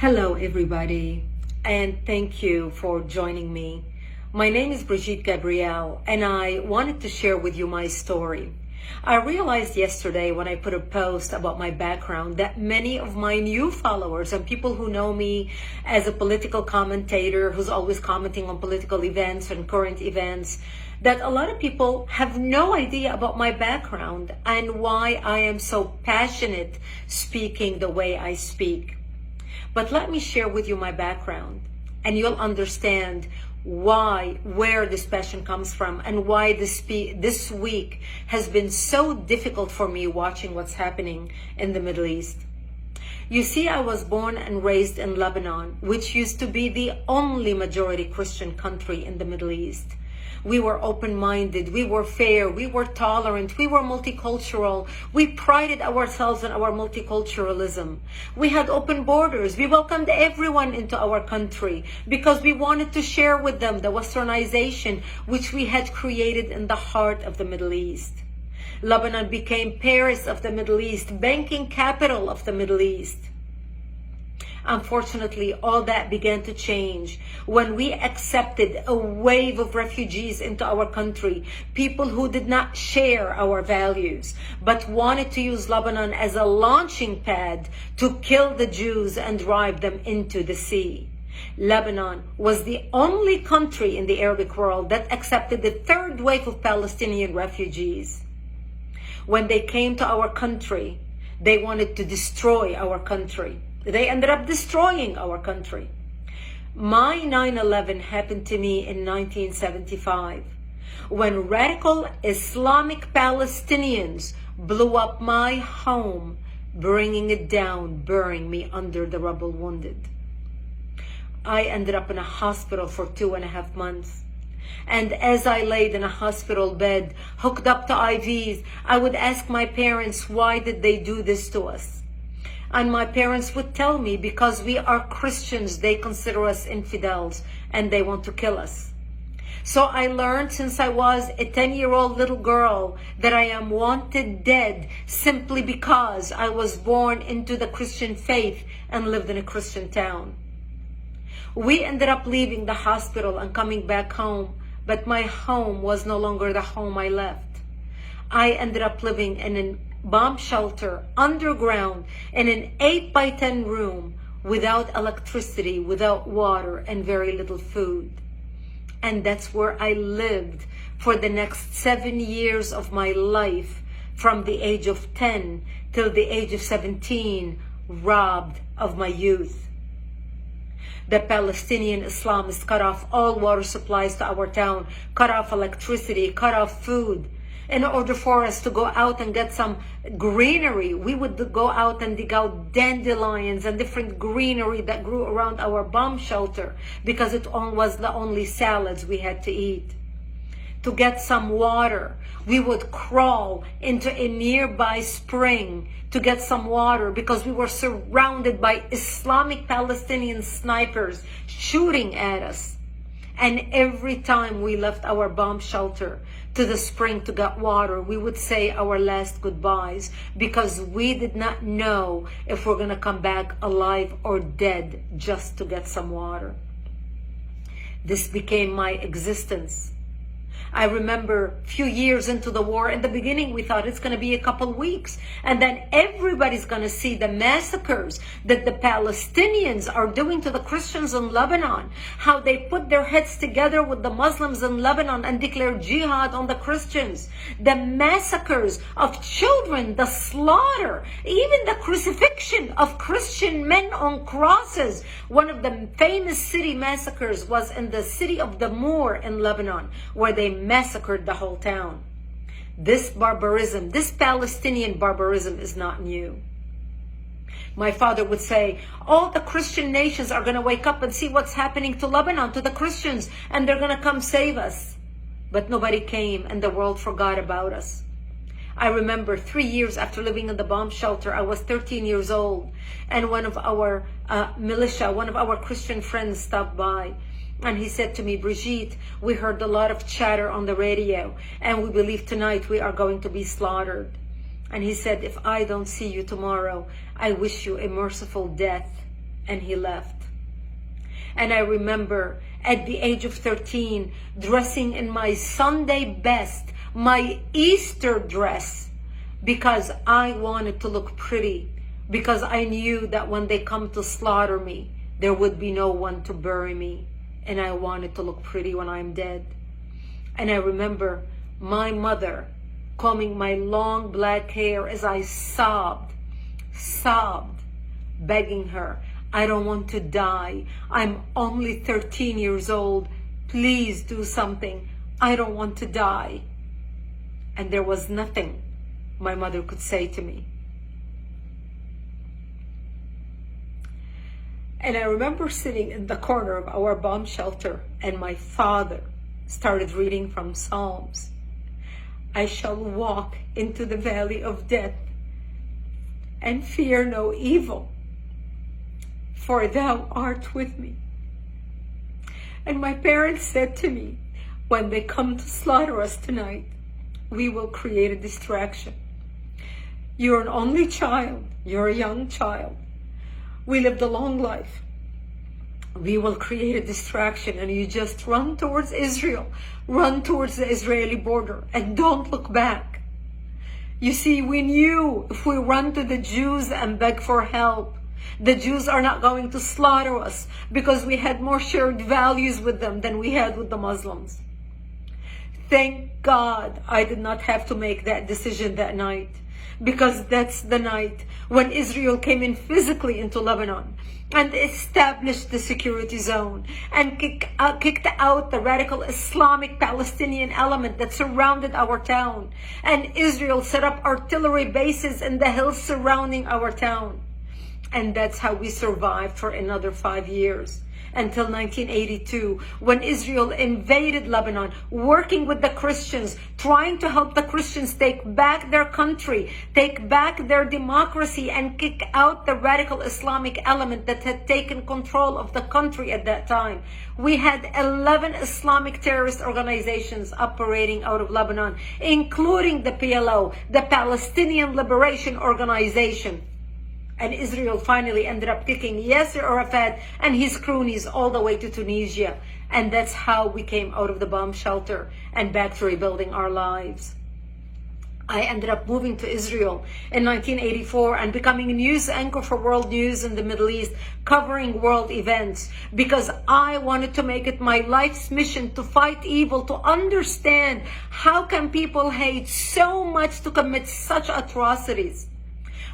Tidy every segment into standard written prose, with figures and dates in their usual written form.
Hello, everybody, and thank you for joining me. My name is Brigitte Gabriel, and I wanted to share with you my story. I realized yesterday when I put a post about my background that many of my new followers and people who know me as a political commentator who's always commenting on political events and current events, that a lot of people have no idea about my background and why I am so passionate speaking the way I speak. But let me share with you my background, and you'll understand where this passion comes from, and why this week has been so difficult for me watching what's happening in the Middle East. You see, I was born and raised in Lebanon, which used to be the only majority Christian country in the Middle East. We were open-minded, we were fair, we were tolerant, we were multicultural. We prided ourselves on our multiculturalism. We had open borders. We welcomed everyone into our country because we wanted to share with them the westernization which we had created in the heart of the Middle East. Lebanon became Paris of the Middle East, banking capital of the Middle East. Unfortunately, all that began to change when we accepted a wave of refugees into our country, people who did not share our values, but wanted to use Lebanon as a launching pad to kill the Jews and drive them into the sea. Lebanon was the only country in the Arabic world that accepted the third wave of Palestinian refugees. When they came to our country, they wanted to destroy our country. They ended up destroying our country. My 9/11 happened to me in 1975 when radical Islamic Palestinians blew up my home, bringing it down, burying me under the rubble wounded. I ended up in a hospital for 2.5 months. And as I laid in a hospital bed, hooked up to IVs, I would ask my parents, why did they do this to us? And my parents would tell me, because we are Christians, they consider us infidels and they want to kill us. So I learned since I was a 10-year-old little girl that I am wanted dead simply because I was born into the Christian faith and lived in a Christian town. We ended up leaving the hospital and coming back home, but my home was no longer the home I left. I ended up living in a bomb shelter underground in an 8x10 room without electricity, without water, and very little food. And that's where I lived for the next 7 years of my life, from the age of 10 till the age of 17, robbed of my youth. The Palestinian Islamists cut off all water supplies to our town, cut off electricity, cut off food. In order for us to go out and get some greenery, we would go out and dig out dandelions and different greenery that grew around our bomb shelter because it was the only salads we had to eat. To get some water, we would crawl into a nearby spring to get some water because we were surrounded by Islamic Palestinian snipers shooting at us. And every time we left our bomb shelter to the spring to get water, we would say our last goodbyes because we did not know if we're going to come back alive or dead just to get some water. This became my existence. I remember a few years into the war, in the beginning we thought it's going to be a couple weeks, and then everybody's going to see the massacres that the Palestinians are doing to the Christians in Lebanon, how they put their heads together with the Muslims in Lebanon and declare jihad on the Christians, the massacres of children, the slaughter, even the crucifixion of Christian men on crosses. One of the famous city massacres was in the city of Damour in Lebanon, where they massacred the whole town. This barbarism, this Palestinian barbarism is not new. My father would say, all the Christian nations are going to wake up and see what's happening to Lebanon, to the Christians, and they're going to come save us. But nobody came and the world forgot about us. I remember 3 years after living in the bomb shelter, I was 13 years old, and one of our militia, one of our Christian friends stopped by. And he said to me, Brigitte, we heard a lot of chatter on the radio, and we believe tonight we are going to be slaughtered. And he said, if I don't see you tomorrow, I wish you a merciful death. and he left. And I remember at the age of 13, dressing in my Sunday best, my Easter dress, because I wanted to look pretty, because I knew that when they come to slaughter me, there would be no one to bury me, and I wanted to look pretty when I'm dead. And I remember my mother combing my long black hair as I sobbed, begging her, I don't want to die. I'm only 13 years old. Please do something. I don't want to die. And there was nothing my mother could say to me. And I remember sitting in the corner of our bomb shelter, and my father started reading from Psalms. I shall walk into the valley of death and fear no evil, for thou art with me. And my parents said to me, when they come to slaughter us tonight, we will create a distraction. You're an only child. You're a young child. We lived a long life. We will create a distraction, and you just run towards Israel. Run towards the Israeli border and don't look back. You see, we knew if we run to the Jews and beg for help, the Jews are not going to slaughter us, because we had more shared values with them than we had with the Muslims. Thank God I did not have to make that decision that night, because that's the night when Israel came in physically into Lebanon and established the security zone and kicked out the radical Islamic Palestinian element that surrounded our town. And Israel set up artillery bases in the hills surrounding our town. And that's how we survived for another 5 years, until 1982, when Israel invaded Lebanon, working with the Christians, trying to help the Christians take back their country, take back their democracy, and kick out the radical Islamic element that had taken control of the country at that time. We had 11 Islamic terrorist organizations operating out of Lebanon, including the PLO, the Palestinian Liberation Organization. And Israel finally ended up kicking Yasser Arafat and his cronies all the way to Tunisia. And that's how we came out of the bomb shelter and back to rebuilding our lives. I ended up moving to Israel in 1984 and becoming a news anchor for World News in the Middle East, covering world events, because I wanted to make it my life's mission to fight evil, to understand how can people hate so much to commit such atrocities.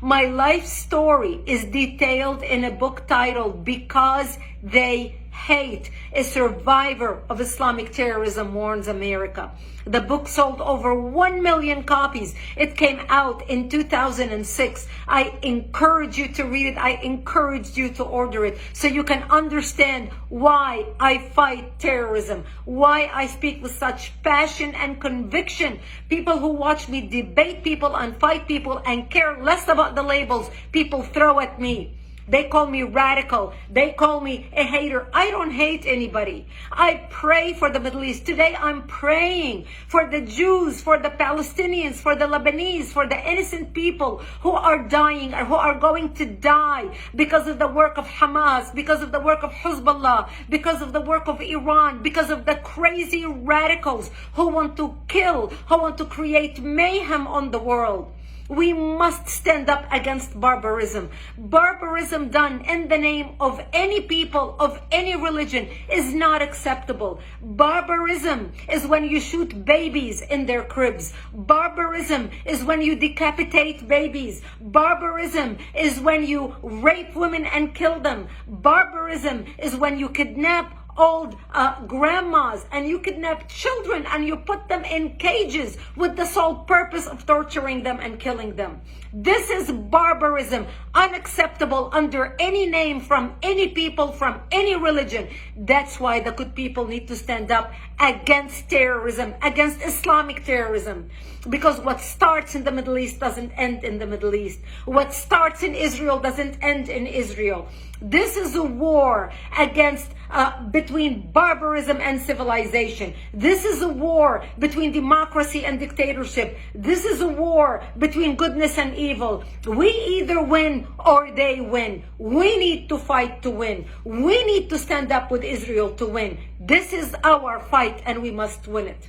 My life story is detailed in a book titled Because They Hate. A survivor of Islamic terrorism warns America. The book sold over 1 million copies. It came out in 2006. I encourage you to read it. I encourage you to order it so you can understand why I fight terrorism, why I speak with such passion and conviction. People who watch me debate people and fight people and care less about the labels people throw at me. They call me radical. They call me a hater. I don't hate anybody. I pray for the Middle East. Today I'm praying for the Jews, for the Palestinians, for the Lebanese, for the innocent people who are dying or who are going to die because of the work of Hamas, because of the work of Hezbollah, because of the work of Iran, because of the crazy radicals who want to kill, who want to create mayhem on the world. We must stand up against barbarism. Barbarism done in the name of any people, of any religion, is not acceptable. Barbarism is when you shoot babies in their cribs. Barbarism is when you decapitate babies. Barbarism is when you rape women and kill them. Barbarism is when you kidnap old grandmas and you kidnap children and you put them in cages with the sole purpose of torturing them and killing them. This is barbarism, unacceptable under any name, from any people, from any religion. That's why the good people need to stand up against terrorism, against Islamic terrorism. Because what starts in the Middle East doesn't end in the Middle East. What starts in Israel doesn't end in Israel. This is a war against between barbarism and civilization. This is a war between democracy and dictatorship. This is a war between goodness and evil. We either win or they win. We need to fight to win. We need to stand up with Israel to win. This is our fight and we must win it.